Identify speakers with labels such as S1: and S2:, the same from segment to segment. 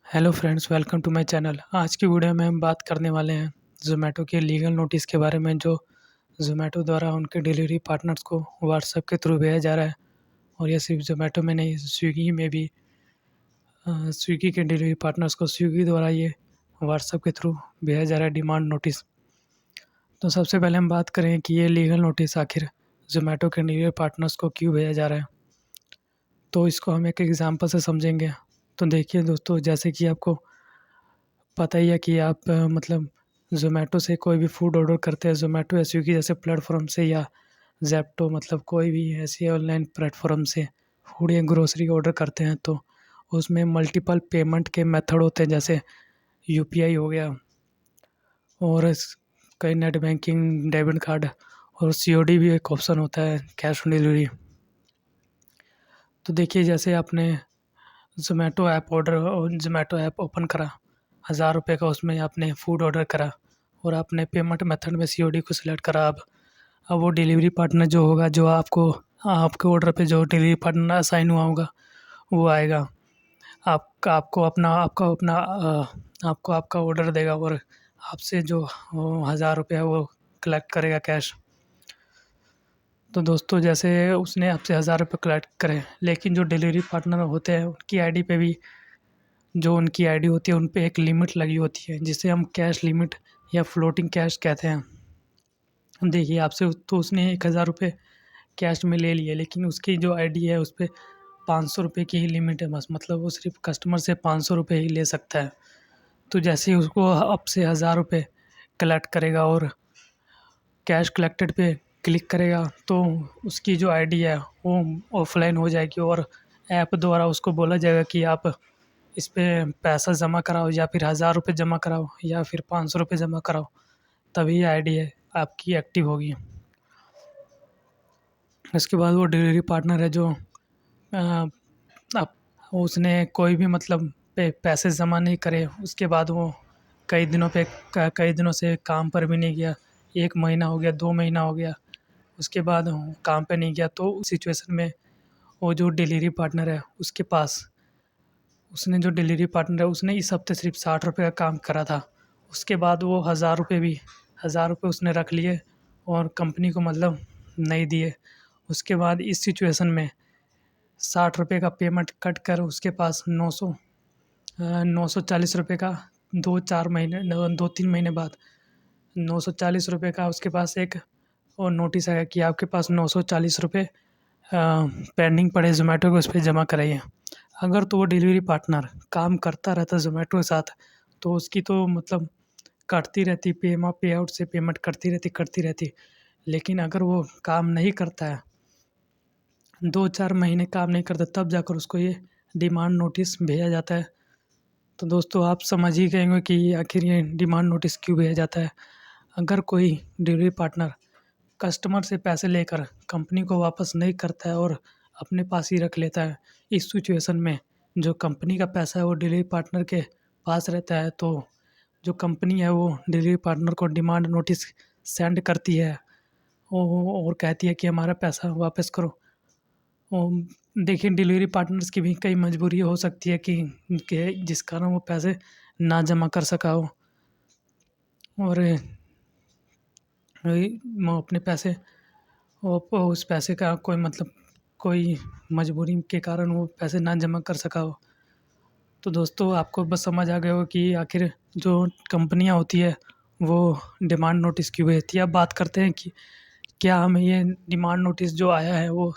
S1: Hello friends, welcome to my channel. आज की video में हम बात करने वाले हैं ज़ोमैटो के लीगल नोटिस के बारे में, जो ज़ोमैटो द्वारा उनके डिलीवरी पार्टनर्स को व्हाट्सएप के थ्रू भेजा जा रहा है। और ये सिर्फ ज़ोमैटो में नहीं, स्विगी में भी स्विगी के डिलीवरी पार्टनर्स को स्विगी द्वारा ये व्हाट्सएप के थ्रू भेजा जा रहा है डिमांड नोटिस। तो सबसे पहले हम बात करें कि ये लीगल नोटिस आखिर ज़ोमैटो के डिलीवरी पार्टनर्स को क्यों भेजा जा रहा है। तो इसको हम एक एग्ज़ाम्पल से समझेंगे। तो देखिए दोस्तों, जैसे कि आपको पता ही है कि आप मतलब ज़ोमैटो से कोई भी फूड ऑर्डर करते हैं, ज़ोमैटो या स्विगी जैसे प्लेटफ़ॉर्म से, या ज़ेप्टो, मतलब कोई भी ऐसी ऑनलाइन प्लेटफ़ॉर्म से फूड या ग्रोसरी ऑर्डर करते हैं, तो उसमें मल्टीपल पेमेंट के मेथड होते हैं, जैसे यूपीआई हो गया, और कई नेट बैंकिंग, डेबिट कार्ड, और सीओडी भी एक ऑप्शन होता है, कैश ऑन डिलीवरी। तो देखिए, जैसे आपने ज़ोमैटो ऐप ओपन करा, 1000 रुपये का उसमें आपने फ़ूड ऑर्डर करा, और आपने पेमेंट मेथड में सीओडी को सिलेक्ट करा। अब वो डिलीवरी पार्टनर जो होगा, जो आपको आपके ऑर्डर पे जो डिलीवरी पार्टनर असाइन हुआ होगा, वो आएगा। आपको आपका ऑर्डर देगा, और आपसे जो 1000 रुपया वो कलेक्ट करेगा कैश। तो दोस्तों, जैसे उसने आपसे 1000 रुपये कलेक्ट करे, लेकिन जो डिलीवरी पार्टनर होते हैं उनकी आईडी पे भी, जो उनकी आईडी होती है उन पे एक लिमिट लगी होती है, जिसे हम कैश लिमिट या फ्लोटिंग कैश कहते हैं। देखिए, आपसे तो उसने 1000 रुपये कैश में ले लिए, लेकिन उसकी जो आईडी है उस पे 500 रुपये की ही लिमिट है बस। मतलब वो सिर्फ कस्टमर से 500 रुपये ही ले सकता है। तो जैसे ही उसको आपसे 1000 रुपये कलेक्ट करेगा और कैश कलेक्टेड पे क्लिक करेगा, तो उसकी जो आईडी है वो ऑफलाइन हो जाएगी, और ऐप द्वारा उसको बोला जाएगा कि आप इस पे पैसा जमा कराओ, या फिर 1000 रुपये जमा कराओ, या फिर 500 रुपये जमा कराओ, तभी आईडी है आपकी एक्टिव होगी। उसके बाद वो डिलीवरी पार्टनर है, जो आप उसने कोई भी मतलब पैसे जमा नहीं करे, उसके बाद वो कई दिनों से काम पर भी नहीं गया, 1 महीना हो गया, 2 महीना हो गया, उसके बाद वो काम पे नहीं गया, तो उस सिचुएशन में वो जो डिलीवरी पार्टनर है उसने इस हफ्ते सिर्फ 60 रुपये का काम करा था। उसके बाद वो 1000 रुपये उसने रख लिए, और कंपनी को मतलब नहीं दिए। उसके बाद इस सिचुएशन में 60 रुपये का पेमेंट कट कर उसके पास 940 रुपये का 2-3 महीने बाद 940 रुपये का उसके पास एक और नोटिस आया कि आपके पास 940 रुपये पेंडिंग पड़े, ज़ोमैटो को उस पर जमा कराइए। अगर तो वो डिलीवरी पार्टनर काम करता रहता ज़ोमैटो के साथ, तो उसकी तो मतलब कटती रहती, पे आउट से पेमेंट करती रहती। लेकिन अगर वो काम नहीं करता है, 2-4 महीने काम नहीं करता, तब जाकर उसको ये डिमांड नोटिस भेजा जाता है। तो दोस्तों, आप समझ ही गए होंगे कि आखिर ये डिमांड नोटिस क्यों भेजा जाता है। अगर कोई डिलीवरी पार्टनर कस्टमर से पैसे लेकर कंपनी को वापस नहीं करता है और अपने पास ही रख लेता है, इस सिचुएशन में जो कंपनी का पैसा है वो डिलीवरी पार्टनर के पास रहता है, तो जो कंपनी है वो डिलीवरी पार्टनर को डिमांड नोटिस सेंड करती है, और कहती है कि हमारा पैसा वापस करो। देखिए, डिलीवरी पार्टनर्स की भी कई मजबूरी हो सकती है कि जिस कारण वो पैसे ना जमा कर सका हो, और वो अपने पैसे वो उस पैसे का कोई मतलब कोई मजबूरी के कारण वो पैसे ना जमा कर सका हो। तो दोस्तों, आपको बस समझ आ गया हो कि आखिर जो कंपनियां होती है वो डिमांड नोटिस क्यों भेजती है। अब बात करते हैं कि क्या हमें ये डिमांड नोटिस जो आया है वो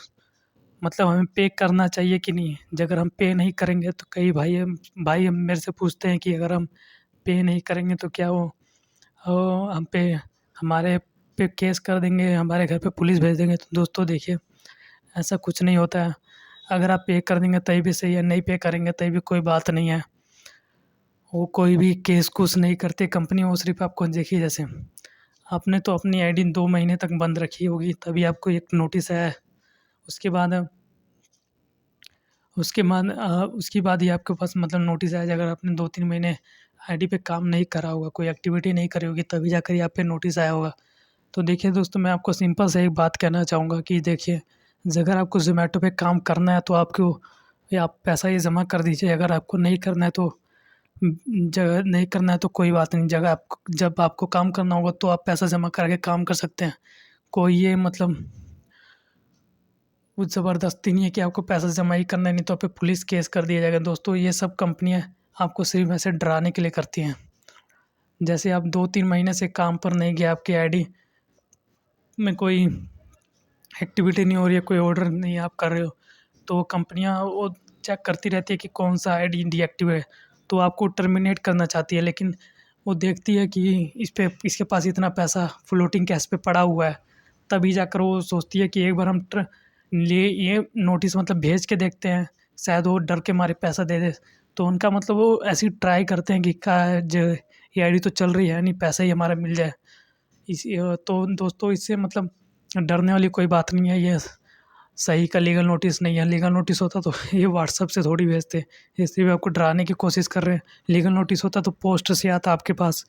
S1: मतलब हमें पे करना चाहिए कि नहीं। अगर हम पे नहीं करेंगे, तो कई भाई हम मेरे से पूछते हैं कि अगर हम पे नहीं करेंगे तो क्या वो हम पे हमारे पे केस कर देंगे, हमारे घर पे पुलिस भेज देंगे। तो दोस्तों देखिए, ऐसा कुछ नहीं होता है। अगर आप पे कर देंगे तभी भी सही है, नहीं पे करेंगे तभी भी कोई बात नहीं है। वो कोई भी केस कुस नहीं करते कंपनी, वो सिर्फ आपको देखिए, जैसे आपने तो अपनी आईडी 2 महीने तक बंद रखी होगी, तभी आपको एक नोटिस आया है। उसके बाद उसके बाद ही आपके पास मतलब नोटिस आया। अगर आपने 2-3 महीने आईडी पे काम नहीं करा होगा, कोई एक्टिविटी नहीं करी होगी, तभी जाकर ही आप पे नोटिस आया होगा। तो देखिए दोस्तों, मैं आपको सिंपल से एक बात कहना चाहूँगा कि देखिए, अगर आपको ज़ोमैटो पे काम करना है तो आपको या आप पैसा ये जमा कर दीजिए। अगर आपको नहीं करना है तो जगह नहीं करना है तो कोई बात नहीं, जगह आपको जब आपको काम करना होगा तो आप पैसा जमा करके काम कर सकते हैं। कोई ये मतलब वो ज़बरदस्ती नहीं है कि आपको पैसा जमा ही करना है, नहीं तो आप पे पुलिस केस कर दिया जाएगा। दोस्तों ये सब कंपनियाँ आपको सिर्फ़ ऐसे डराने के लिए करती हैं। जैसे आप 2-3 महीने से काम पर नहीं गए, आपकी आईडी में कोई एक्टिविटी नहीं हो रही है, कोई ऑर्डर नहीं आप कर रहे हो, तो वो कंपनियाँ वो चेक करती रहती है कि कौन-सा आईडी डीएक्टिव है, तो आपको टर्मिनेट करना चाहती है। लेकिन वो देखती है कि इसके पास इतना पैसा फ्लोटिंग कैश पे पड़ा हुआ है, तभी जाकर वो सोचती है कि एक बार हम ये नोटिस मतलब भेज के देखते हैं, शायद वो डर के मारे पैसा दे दे। तो उनका मतलब वो ऐसे ही ट्राई करते हैं कि ये आईडी तो चल रही है नहीं, पैसा ही हमारा मिल जाए। तो दोस्तों इससे मतलब डरने वाली कोई बात नहीं है। ये सही का लीगल नोटिस नहीं है। लीगल नोटिस होता तो ये व्हाट्सएप से थोड़ी भेजते। ये सिर्फ़ आपको डराने की कोशिश कर रहे हैं। लीगल नोटिस होता तो पोस्ट से आता आपके पास।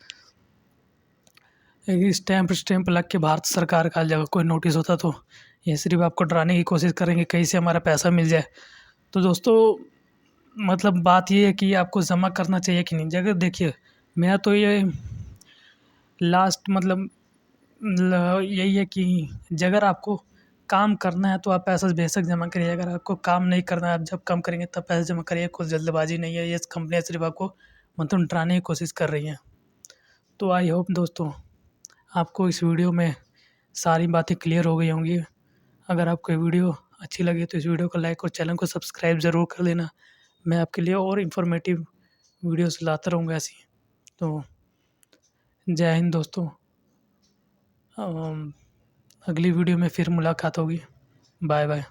S1: एक स्टैम्प लग के भारत सरकार का जगह कोई नोटिस होता तो ये सिर्फ़ आपको डराने की कोशिश करेंगे कहीं से हमारा पैसा मिल जाए। तो दोस्तों मतलब बात ये है कि आपको जमा करना चाहिए कि नहीं। जगह देखिए, मेरा तो ये लास्ट मतलब यही है कि अगर आपको काम करना है तो आप पैसा बेशक जमा करिए। अगर आपको काम नहीं करना है, आप जब काम करेंगे तब पैसे जमा करिए। कोई जल्दबाजी नहीं है। ये कंपनियाँ सिर्फ़ आपको मतलब डराने की कोशिश कर रही हैं। तो आई होप दोस्तों आपको इस वीडियो में सारी बातें क्लियर हो गई होंगी। अगर आपको ये वीडियो अच्छी लगी तो इस वीडियो को लाइक और चैनल को सब्सक्राइब ज़रूर कर देना। मैं आपके लिए और इन्फॉर्मेटिव वीडियोस लाता रहूँगा ऐसी। तो जय हिंद दोस्तों। अम, अगली वीडियो में फिर मुलाकात होगी। Bye bye.